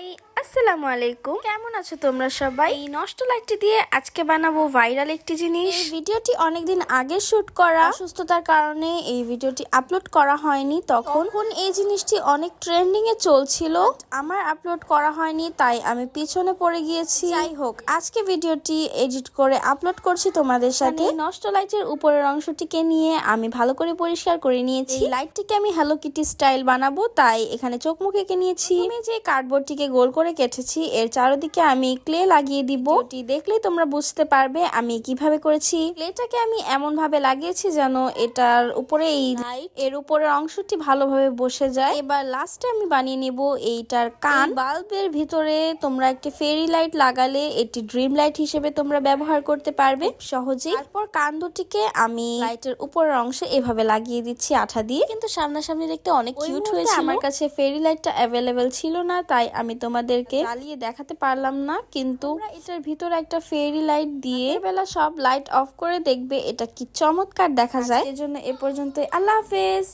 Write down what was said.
High, আসসালামু আলাইকুম। কেমন আছো তোমরা সবাই? এই নষ্ট লাইটটি দিয়ে আজকে বানাবো ভাইরাল একটি জিনিস। এই ভিডিওটি অনেকদিন আগে শুট করা, অসুস্থতার কারণে এই ভিডিওটি আপলোড করা হয়নি। তখন এই জিনিসটি অনেক ট্রেন্ডিং এ চলছিল, আমার আপলোড করা হয়নি, তাই আমি পিছনে পড়ে গিয়েছি। যাই হোক, আজকে ভিডিওটি এডিট করে আপলোড করছি তোমাদের সাথে। নষ্ট লাইটের উপরের অংশটিকে নিয়ে আমি ভালো করে পরিষ্কার করে নিয়েছি। লাইটটিকে আমি হ্যালো কিটি স্টাইল বানাবো, তাই এখানে চোখ মুখ এঁকে নিয়েছি। আমি যে কার্ডবোর্ডটিকে গোল করে কেটেছি এর চারদিকে আমি ক্লে লাগিয়ে দিব। এটি দেখলেই তোমরা বুঝতে পারবে আমি কিভাবে করেছি। ক্লেটাকে আমি এমন ভাবে লাগিয়েছি যেন এটার উপরে এই লাইট এর উপরের অংশটি ভালোভাবে বসে যায়। এবার লাস্টে আমি বানিয়ে নেব এইটার কান। বাল্বের ভিতরে তোমরা একটি ফেরি লাইট লাগালে এটি ড্রিম লাইট হিসেবে তোমরা ব্যবহার করতে পারবে সহজেই। তারপর কান দুটিকে আমি লাইটের উপরের অংশে এভাবে লাগিয়ে দিচ্ছি আঠা দিয়ে। কিন্তু সামনাসামনি দেখতে অনেক কিউট হয়েছিল। আমার কাছে ফেরি লাইটটা অ্যাভেলেবেল ছিল না, তাই আমি তোমাদেরকে জ্বালিয়ে দেখাতে পারলাম না। কিন্তু এটার ভিতরে একটা ফেরি লাইট দিয়ে বেলা সব লাইট অফ করে দেখবে এটা কি চমৎকার দেখা যায়। এজন্য এ পর্যন্ত, আল্লাহ হাফেজ।